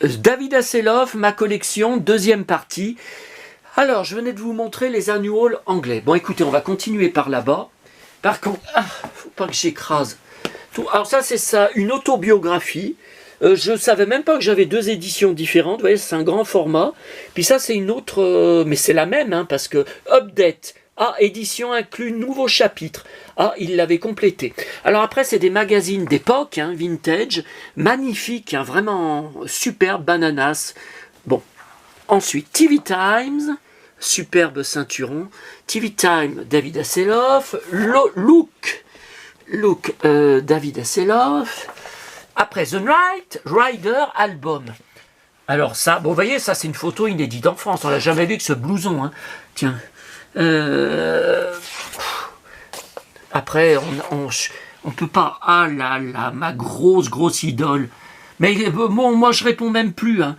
David Hasselhoff, ma collection, deuxième partie. Alors, je venais de vous montrer les annuals anglais. Bon, écoutez, on va continuer par là-bas. Par contre, faut pas que j'écrase tout. Alors ça, c'est ça, une autobiographie. Je ne savais même pas que j'avais deux éditions différentes. Vous voyez, c'est un grand format. Puis ça, c'est une autre, mais c'est la même, hein, parce que update. Édition inclut nouveau chapitre. Il l'avait complété. Alors après, c'est des magazines d'époque, hein, vintage, magnifiques, hein, vraiment superbe, bananas. Bon, ensuite, TV Times, superbe ceinturon. TV Time, David Hasselhoff. Look, David Hasselhoff. Après, The Rider album. Alors ça, bon, vous voyez, ça c'est une photo inédite en France. On l'a jamais vu que ce blouson. Hein. Tiens. Après, on peut pas. Ah là là, ma grosse idole. Mais bon, moi je réponds même plus. Hein.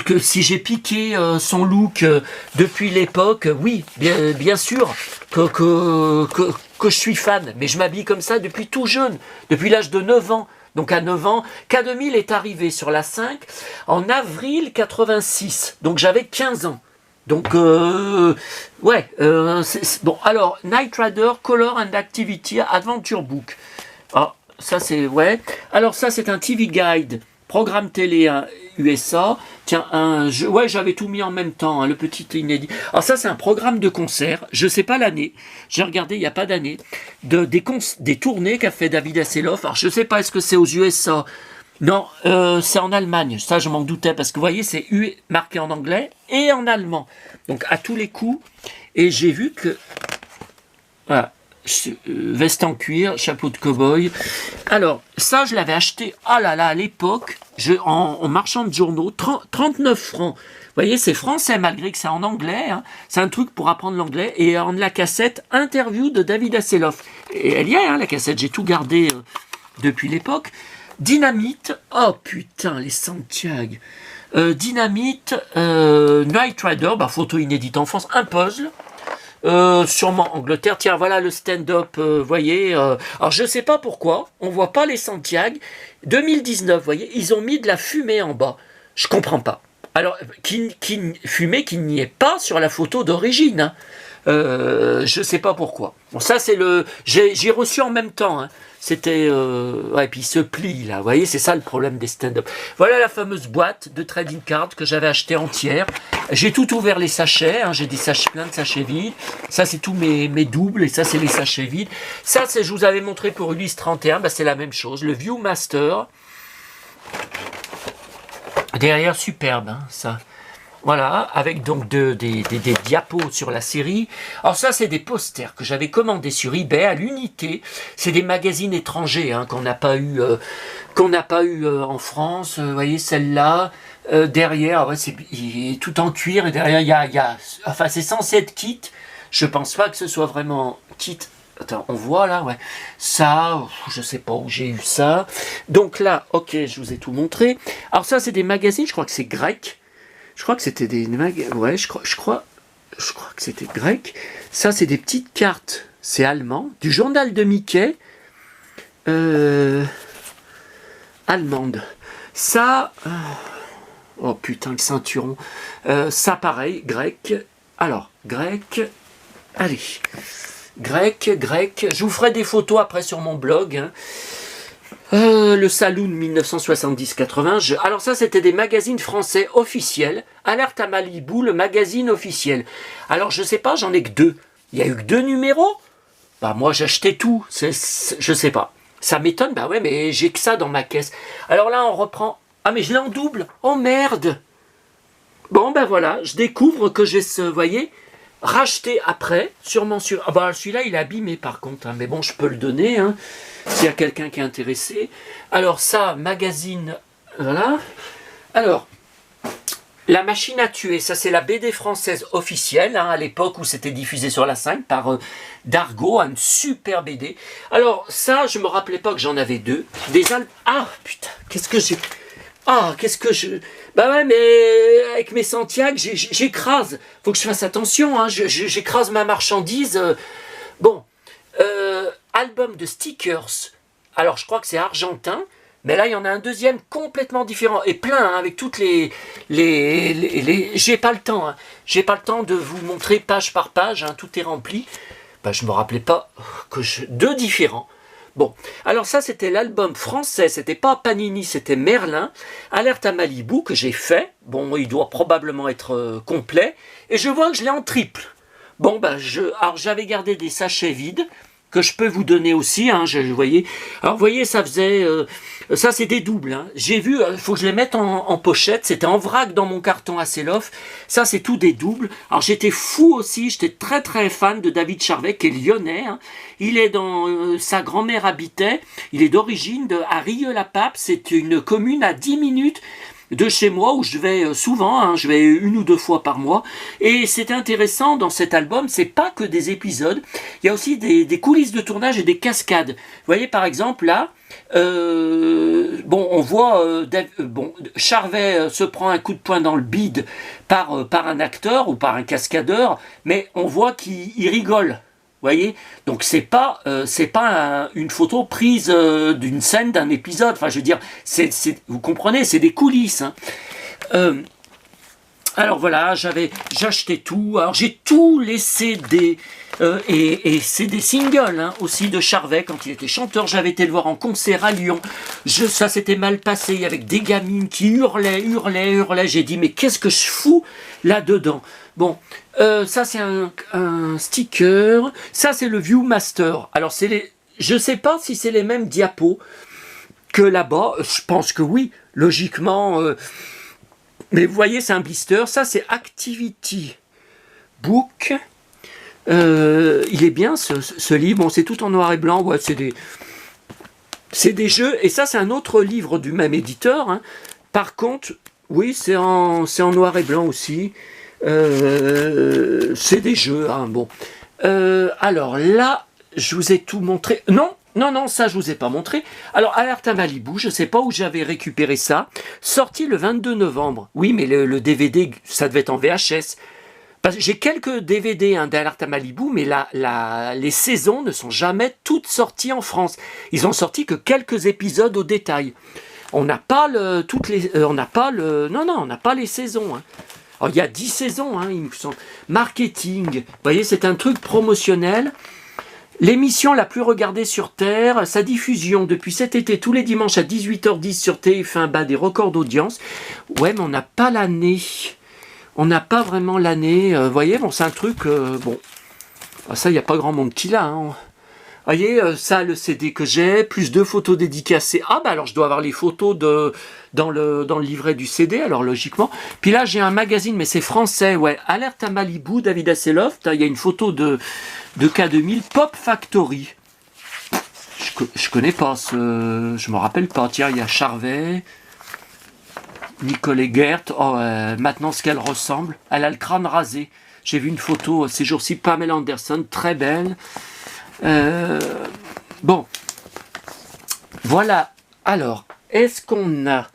Que si j'ai piqué son look depuis l'époque, oui, bien sûr que je suis fan. Mais je m'habille comme ça depuis tout jeune, depuis l'âge de 9 ans. Donc à 9 ans, K2000 est arrivé sur la 5 en avril 86. Donc j'avais 15 ans. Donc, ouais, bon, alors, Knight Rider, Color and Activity, Adventure Book. Ça c'est, ouais. Alors ça c'est un TV Guide, programme télé USA. Tiens, ouais, j'avais tout mis en même temps, hein, le petit inédit. Alors ça c'est un programme de concert, je sais pas l'année, j'ai regardé il n'y a pas d'année, des tournées qu'a fait David Hasselhoff. Alors je sais pas, est-ce que c'est aux USA? Non, c'est en Allemagne. Ça, je m'en doutais parce que vous voyez, c'est marqué en anglais et en allemand. Donc, à tous les coups. Et j'ai vu que... Voilà. Veste en cuir, chapeau de cow-boy. Alors, ça, je l'avais acheté, à l'époque, en marchand de journaux, 39 francs. Vous voyez, c'est français malgré que c'est en anglais. Hein. C'est un truc pour apprendre l'anglais. Et en la cassette, interview de David Hasselhoff. Et elle y est, hein, la cassette. J'ai tout gardé depuis l'époque. Dynamite, oh putain, les Santiago. Dynamite, Knight Rider, photo inédite en France, un puzzle, sûrement Angleterre. Tiens, voilà le stand-up, voyez. Alors je sais pas pourquoi, on voit pas les Santiago. 2019, voyez, ils ont mis de la fumée en bas. Je comprends pas. Alors, fumée qui n'y est pas sur la photo d'origine. Hein. Je sais pas pourquoi. Bon, ça c'est j'ai reçu en même temps. Hein. C'était... ouais, puis il se plie, là. Vous voyez, c'est ça le problème des stand-up. Voilà la fameuse boîte de trading card que j'avais achetée entière. J'ai tout ouvert les sachets. Hein, j'ai plein de sachets vides. Ça, c'est tous mes doubles. Et ça, c'est les sachets vides. Ça, je vous avais montré pour Ulysse 31. C'est la même chose. Le Viewmaster. Derrière, superbe, hein, ça. Voilà, avec donc des diapos sur la série. Alors ça, c'est des posters que j'avais commandés sur eBay à l'unité. C'est des magazines étrangers hein, qu'on n'a pas eu, en France. Vous voyez, celle-là, derrière, ouais, c'est tout en cuir. Et derrière, il y a... Enfin, c'est censé être kit. Je pense pas que ce soit vraiment kit. Attends, on voit là, ouais. Ça, je sais pas où j'ai eu ça. Donc là, ok, je vous ai tout montré. Alors ça, c'est des magazines, je crois que c'est grec. Je crois que c'était des magazines. Ouais, je crois que c'était grec. Ça, c'est des petites cartes. C'est allemand. Du journal de Mickey. Allemande. Ça. Oh putain, le ceinturon. Ça, pareil, grec. Alors, grec. Allez. Grec. Je vous ferai des photos après sur mon blog. Hein. Le Saloon 1970-80. Alors ça, c'était des magazines français officiels. Alerte à Malibu, le magazine officiel. Alors je sais pas, j'en ai que 2. Il y a eu que 2 numéros. Moi j'achetais tout. Je sais pas. Ça m'étonne. Ouais, mais j'ai que ça dans ma caisse. Alors là, on reprend. Mais je l'ai en double. Oh merde. Bon voilà, je découvre que j'ai voyez, racheté après, sûrement sur... celui-là, il est abîmé par contre, hein, mais bon, je peux le donner, hein, s'il y a quelqu'un qui est intéressé. Alors ça, magazine, voilà. Alors, La machine à tuer, ça c'est la BD française officielle, hein, à l'époque où c'était diffusé sur la 5 par Dargaud, une super BD. Alors ça, je me rappelais pas que j'en avais deux. Ah putain, qu'est-ce que j'ai... Ah, qu'est-ce que je... Bah ouais, mais avec mes Santiago, j'écrase. Faut que je fasse attention, hein, j'écrase ma marchandise. Bon, album de stickers. Alors, je crois que c'est argentin. Mais là, il y en a un deuxième complètement différent et plein, hein, avec toutes J'ai pas le temps, hein. J'ai pas le temps de vous montrer page par page, hein, tout est rempli. Ben, je me rappelais pas deux différents. Bon, alors ça c'était l'album français, c'était pas Panini, c'était Merlin, Alerte à Malibu que j'ai fait. Bon, il doit probablement être complet. Et je vois que je l'ai en triple. Bon, ben, alors j'avais gardé des sachets vides que je peux vous donner aussi, hein, vous voyez. Alors vous voyez, ça faisait... ça c'est des doubles, hein. J'ai vu, il faut que je les mette en pochette, c'était en vrac dans mon carton à Selloff. Ça c'est tout des doubles. Alors j'étais fou aussi, j'étais très très fan de David Charvet, qui est lyonnais, hein. Il est dans... sa grand-mère habitait, il est d'origine à Rieux-la-Pape, c'est une commune à 10 minutes de chez moi où je vais souvent, hein, je vais 1 ou 2 fois par mois. Et c'est intéressant dans cet album, c'est pas que des épisodes, il y a aussi des coulisses de tournage et des cascades. Vous voyez par exemple là, bon, on voit Charvet se prend un coup de poing dans le bide par un acteur ou par un cascadeur, mais on voit qu'il rigole. Voyez, donc c'est pas une photo prise d'une scène d'un épisode. Enfin, je veux dire, vous comprenez, c'est des coulisses. Hein. Alors voilà, j'achetais tout. Alors j'ai tous les CD et c'est des singles, hein, aussi de Charvet quand il était chanteur. J'avais été le voir en concert à Lyon. Ça s'était mal passé avec des gamines qui hurlaient. J'ai dit mais qu'est-ce que je fous là-dedans? Bon, ça c'est un sticker. Ça c'est le Viewmaster. Alors je sais pas si c'est les mêmes diapos que là-bas. Je pense que oui, logiquement. Mais vous voyez, c'est un blister. Ça c'est Activity Book. Il est bien ce livre. Bon, c'est tout en noir et blanc. Ouais, c'est des jeux. Et ça c'est un autre livre du même éditeur. Hein. Par contre, oui, c'est en noir et blanc aussi. C'est des jeux, hein, bon. Alors là, je vous ai tout montré. Non, ça je vous ai pas montré. Alors, Alerte à Malibu, je sais pas où j'avais récupéré ça. Sorti le 22 novembre. Oui, mais le DVD, ça devait être en VHS. J'ai quelques DVD, hein, d'Alerte à Malibu, mais les saisons ne sont jamais toutes sorties en France. Ils ont sorti que quelques épisodes au détail. On n'a pas on n'a pas les saisons, hein. Alors, il y a 10 saisons, hein, il me semble. Marketing, vous voyez, c'est un truc promotionnel. L'émission la plus regardée sur Terre, sa diffusion depuis cet été tous les dimanches à 18h10 sur TF1 bat des records d'audience. Ouais, mais on n'a pas l'année. On n'a pas vraiment l'année. Vous voyez, bon, c'est un truc... bon, ça, il n'y a pas grand monde qui l'a, hein. Vous voyez, ça, le CD que j'ai, plus 2 photos dédicacées. Ah, bah alors je dois avoir les photos dans le livret du CD, alors logiquement. Puis là, j'ai un magazine, mais c'est français, ouais. Alerte à Malibu, David Hasselhoff. Il y a une photo de K2000, Pop Factory. Je connais pas je me rappelle pas. Tiens, il y a Charvet, Nicole Egert. Oh, maintenant, ce qu'elle ressemble. Elle a le crâne rasé. J'ai vu une photo ces jours-ci, Pamela Anderson, très belle. Bon, voilà. Alors, est-ce qu'on a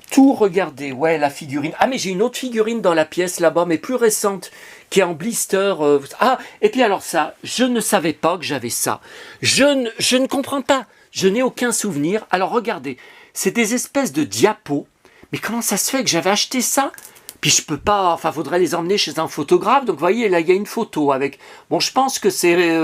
tout regardé? Ouais, la figurine. Ah, mais j'ai une autre figurine dans la pièce là-bas, mais plus récente, qui est en blister. Ah, et puis alors ça, je ne savais pas que j'avais ça. Je ne comprends pas. Je n'ai aucun souvenir. Alors regardez, c'est des espèces de diapos. Mais comment ça se fait que j'avais acheté ça? Puis je peux pas, enfin, faudrait les emmener chez un photographe. Donc, vous voyez, là, il y a une photo avec... Bon, je pense que c'est...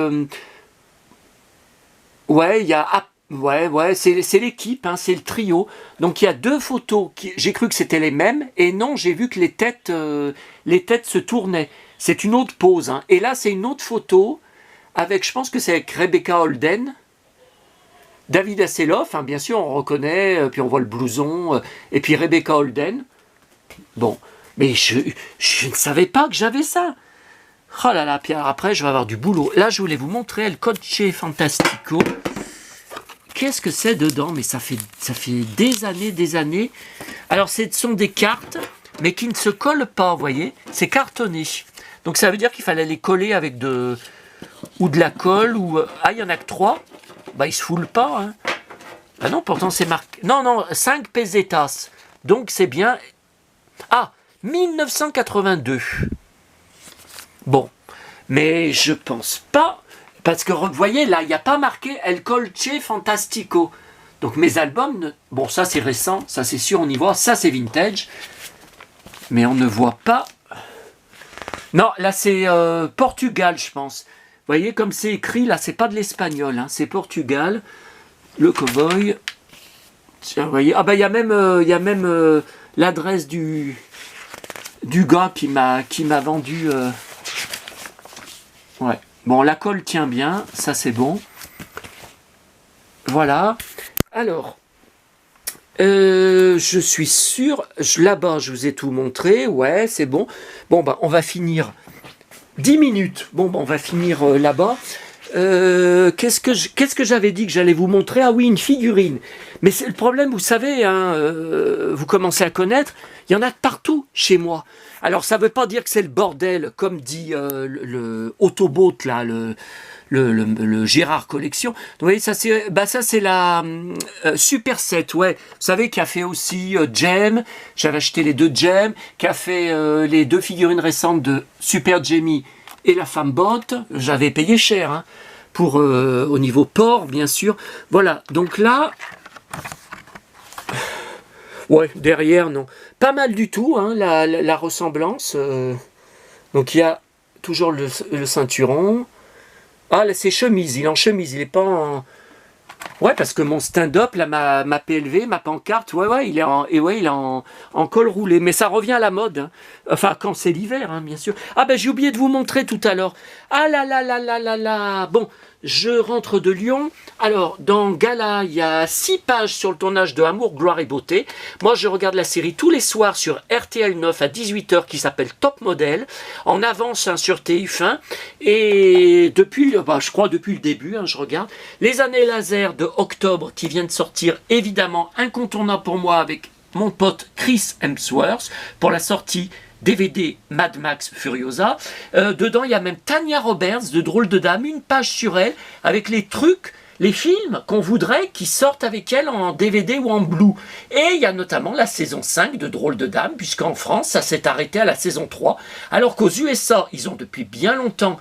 ouais, il y a... ouais, c'est l'équipe, hein, c'est le trio. Donc, il y a 2 photos. J'ai cru que c'était les mêmes. Et non, j'ai vu que les têtes se tournaient. C'est une autre pose. Hein. Et là, c'est une autre photo avec, je pense que c'est avec Rebecca Holden. David Hasselhoff, hein, bien sûr, on reconnaît. Puis on voit le blouson. Et puis Rebecca Holden. Bon. Mais je ne savais pas que j'avais ça. Oh là là, puis après, je vais avoir du boulot. Là, je voulais vous montrer El Coche Fantastico. Qu'est-ce que c'est dedans? Mais ça fait des années. Alors, ce sont des cartes, mais qui ne se collent pas, vous voyez. C'est cartonné. Donc, ça veut dire qu'il fallait les coller avec de la colle. Ah, il y en a que 3. Bah, ils se foulent pas. Hein. Ah non, pourtant, c'est marqué. Non, 5 pesetas. Donc, c'est bien... Ah, 1982. Bon, mais je pense pas, parce que vous voyez là, il n'y a pas marqué El Coche Fantastico. Donc mes albums, bon ça c'est récent, ça c'est sûr, on y voit, ça c'est vintage, mais on ne voit pas. Non, là c'est Portugal, je pense. Vous voyez comme c'est écrit, là c'est pas de l'espagnol, hein, c'est Portugal, le cow-boy. Tiens, vous voyez, ah bah il y a même l'adresse du gars qui m'a vendu. Ouais. Bon, la colle tient bien, ça c'est bon. Voilà. Alors, je suis sûr, là-bas je vous ai tout montré, ouais, c'est bon. Bon, bah on va finir 10 minutes. Bon, bah on va finir là-bas. Qu'est-ce que j'avais dit que j'allais vous montrer? Ah oui, une figurine. Mais c'est le problème, vous savez, hein, vous commencez à connaître, il y en a partout chez moi. Alors ça ne veut pas dire que c'est le bordel, comme dit le Autobot, là, le Gérard Collection. Donc, vous voyez, ça c'est la Super 7, ouais. Vous savez, qui a fait aussi Jem, j'avais acheté les 2 Jem, qui a fait les 2 figurines récentes de Super Jamie et la femme Bot. J'avais payé cher, hein, pour au niveau port, bien sûr. Voilà, donc là, ouais, derrière, non. Pas mal du tout, hein, la ressemblance. Donc il y a toujours le ceinturon. Ah, là, c'est chemise, il est en chemise, il est pas en... Ouais, parce que mon stand-up, là, ma PLV, ma pancarte, il est en col roulé. Mais ça revient à la mode, hein. Enfin, quand c'est l'hiver, hein, bien sûr. Ah ben, j'ai oublié de vous montrer tout à l'heure. Ah là là là là là là. Bon, je rentre de Lyon. Alors, dans Gala, il y a 6 pages sur le tournage de Amour, Gloire et Beauté. Moi, je regarde la série tous les soirs sur RTL 9 à 18h qui s'appelle Top Model. En avance, hein, sur TF1. Et depuis, je crois depuis le début, hein, je regarde. Les années laser de octobre qui vient de sortir, évidemment incontournable pour moi avec mon pote Chris Hemsworth pour la sortie DVD Mad Max Furiosa. Dedans, il y a même Tanya Roberts de Drôle de Dame, une page sur elle avec les trucs, les films qu'on voudrait qui sortent avec elle en DVD ou en Blu. Et il y a notamment la saison 5 de Drôle de Dame, puisqu'en France, ça s'est arrêté à la saison 3, alors qu'aux USA, ils ont depuis bien longtemps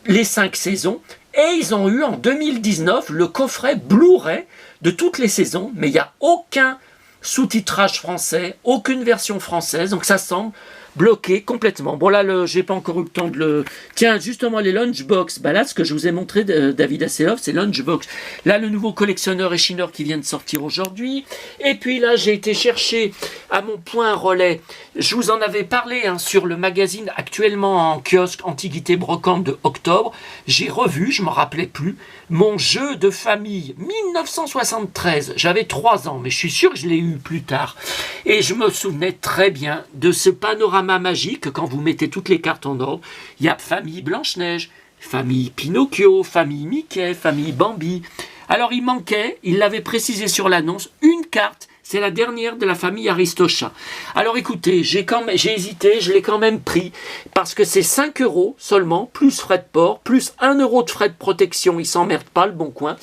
les 5 saisons. Et ils ont eu en 2019 le coffret Blu-ray de toutes les saisons, mais il n'y a aucun sous-titrage français, aucune version française, donc ça semble bloqué complètement. Bon là, j'ai pas encore eu le temps de le... Tiens, justement, les Lunchbox, bah là, ce que je vous ai montré de David Hasselhoff, c'est Lunchbox. Là, le nouveau collectionneur et chineur qui vient de sortir aujourd'hui. Et puis là, j'ai été chercher à mon point relais. Je vous en avais parlé, hein, sur le magazine actuellement en kiosque Antiquité Brocante de octobre. J'ai revu, je me rappelais plus, mon jeu de famille 1973. J'avais 3 ans, mais je suis sûr que je l'ai eu plus tard. Et je me souvenais très bien de ce panorama magique quand vous mettez toutes les cartes en ordre. Il y a famille Blanche-Neige, famille Pinocchio, famille Mickey, famille Bambi. Alors il manquait, il l'avait précisé sur l'annonce, une carte. C'est la dernière de la famille Aristocha. Alors écoutez, j'ai hésité, je l'ai quand même pris, parce que c'est 5 € seulement, plus frais de port, plus 1 € de frais de protection, il s'emmerde pas, le Bon Coin.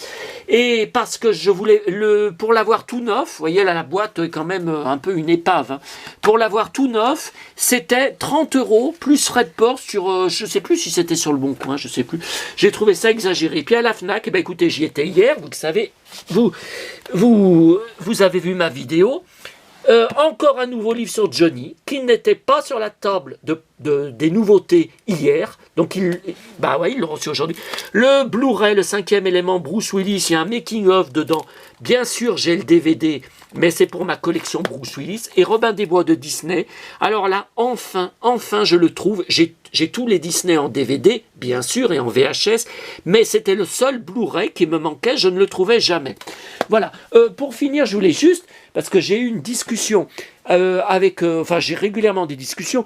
Et parce que je voulais, pour l'avoir tout neuf, vous voyez là, la boîte est quand même un peu une épave, hein. Pour l'avoir tout neuf, c'était 30 € plus frais de port sur, je sais plus si c'était sur le Bon Coin, je sais plus. J'ai trouvé ça exagéré. Puis à la FNAC, écoutez, j'y étais hier, vous le savez, vous avez vu ma vidéo. Encore un nouveau livre sur Johnny qui n'était pas sur la table des nouveautés hier, donc il l'a reçu aujourd'hui. Le Blu-ray, le 5e élément, Bruce Willis, il y a un making of dedans. Bien sûr, j'ai le DVD, mais c'est pour ma collection Bruce Willis. Et Robin des Bois de Disney. Alors là, enfin, je le trouve. J'ai tous les Disney en DVD, bien sûr, et en VHS, mais c'était le seul Blu-ray qui me manquait, je ne le trouvais jamais. Voilà. Pour finir, je voulais juste, parce que j'ai eu une discussion j'ai régulièrement des discussions.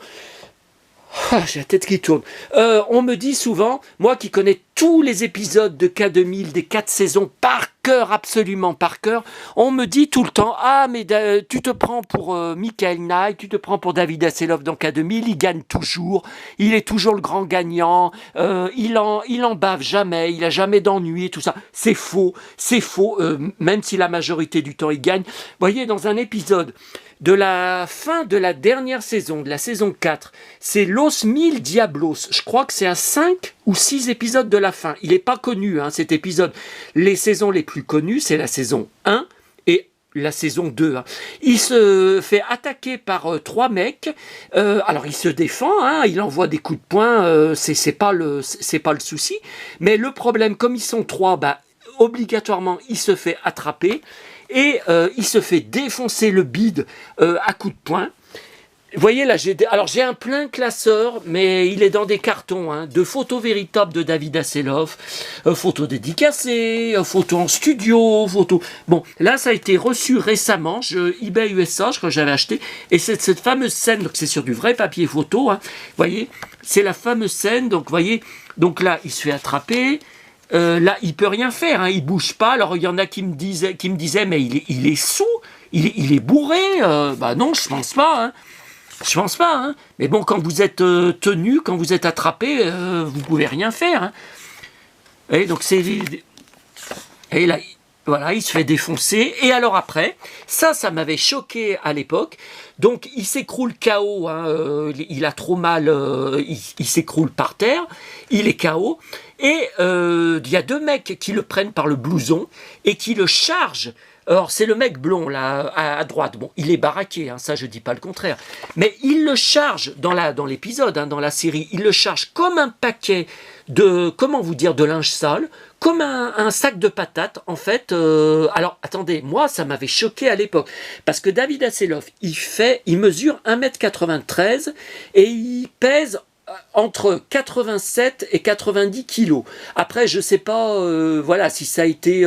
J'ai la tête qui tourne. On me dit souvent, moi qui connais tous les épisodes de K2000 des 4 saisons par cœur, absolument par cœur, on me dit tout le temps, ah mais tu te prends pour Michael Knight, tu te prends pour David Hasselhoff dans K2000, il gagne toujours, il est toujours le grand gagnant, il en bave jamais, il a jamais d'ennui et tout ça. C'est faux, même si la majorité du temps il gagne. Vous voyez, dans un épisode de la fin de la dernière saison, de la saison 4, c'est Los Mil Diablos. Je crois que c'est à 5 ou 6 épisodes de la fin. Il n'est pas connu, hein, cet épisode. Les saisons les plus connues, c'est la saison 1, et la saison 2, hein. Il se fait attaquer par 3 mecs. Alors il se défend, hein, il envoie des coups de poing, c'est pas le souci. Mais le problème, comme ils sont 3, bah, obligatoirement il se fait attraper et il se fait défoncer le bide à coups de poing. Vous voyez là, j'ai un plein classeur, mais il est dans des cartons, hein, de photos véritables de David Hasselhoff, photos dédicacées, photos en studio, photos... Bon, là ça a été reçu récemment, eBay USA, je crois que j'avais acheté, et c'est cette fameuse scène, donc c'est sur du vrai papier photo, hein, vous voyez, c'est la fameuse scène, donc vous voyez, donc là il se fait attraper, là il peut rien faire, hein, il bouge pas. Alors il y en a qui me disaient mais il est sous, il est bourré, bah non, je pense pas, hein. Je pense pas, hein. Mais bon, quand vous êtes tenu, quand vous êtes attrapé, vous pouvez rien faire, hein. Et donc et là, voilà, il se fait défoncer. Et alors après, ça m'avait choqué à l'époque. Donc il s'écroule KO, hein, il a trop mal, il s'écroule par terre, il est KO. Et il y a 2 mecs qui le prennent par le blouson et qui le chargent. Alors, c'est le mec blond, là, à droite. Bon, il est baraqué, hein, ça, je dis pas le contraire. Mais il le charge, dans l'épisode, hein, dans la série, il le charge comme un paquet de, comment vous dire, de linge sale, comme un sac de patates, en fait. Alors, attendez, moi, ça m'avait choqué à l'époque. Parce que David Hasselhoff, il mesure 1m93 et il pèse entre 87 et 90 kilos. Après, je sais pas, voilà, si ça a été,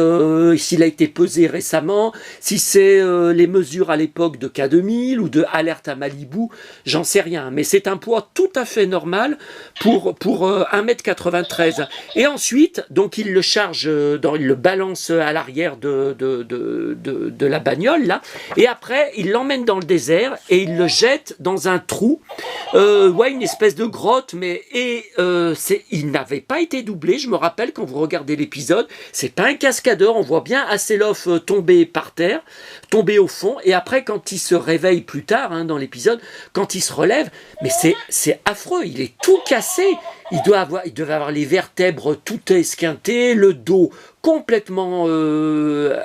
s'il a été pesé récemment, si c'est les mesures à l'époque de K2000 ou de Alerte à Malibu, j'en sais rien. Mais c'est un poids tout à fait normal pour 1m93. Et ensuite, donc il le charge, il le balance à l'arrière de la bagnole là. Et après, il l'emmène dans le désert et il le jette dans un trou, ouais, une espèce de grotte. Mais il n'avait pas été doublé. Je me rappelle quand vous regardez l'épisode, c'est pas un cascadeur. On voit bien Hasselhoff tomber par terre, tomber au fond, et après quand il se réveille plus tard, hein, dans l'épisode, quand il se relève, mais c'est affreux. Il est tout cassé. Il devait avoir les vertèbres tout esquintées, le dos complètement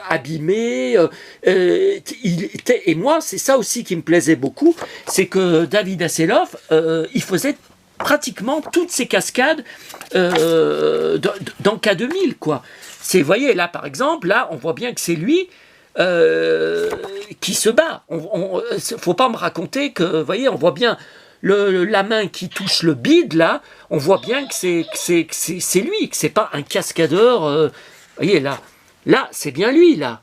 abîmé. Et moi, c'est ça aussi qui me plaisait beaucoup, c'est que David Hasselhoff, il faisait pratiquement toutes ces cascades dans K2000, quoi. Vous voyez, là, par exemple, là, on voit bien que c'est lui qui se bat. Faut pas me raconter que, vous voyez, on voit bien la main qui touche le bide, là, on voit bien que c'est lui, que c'est pas un cascadeur. Vous voyez, là, c'est bien lui, là.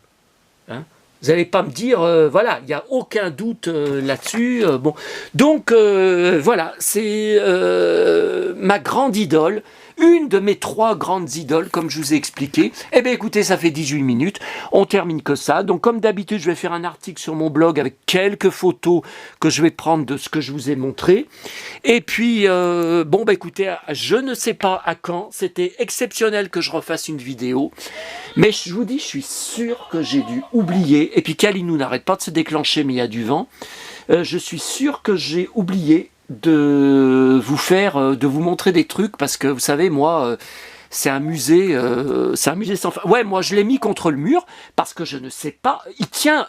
Hein? Vous n'allez pas me dire, voilà, il n'y a aucun doute là-dessus. Bon. Donc, voilà, c'est ma grande idole, une de mes 3 grandes idoles, comme je vous ai expliqué. Eh bien, écoutez, ça fait 18 minutes, on termine que ça. Donc, comme d'habitude, je vais faire un article sur mon blog avec quelques photos que je vais prendre de ce que je vous ai montré. Et puis, bon, bah écoutez, je ne sais pas à quand, c'était exceptionnel que je refasse une vidéo. Mais je vous dis, je suis sûr que j'ai dû oublier, et puis Kalinou n'arrête pas de se déclencher, mais il y a du vent, je suis sûr que j'ai oublié de vous montrer des trucs, parce que vous savez, moi, c'est un musée sans fin. Ouais, moi je l'ai mis contre le mur, parce que je ne sais pas, il tient...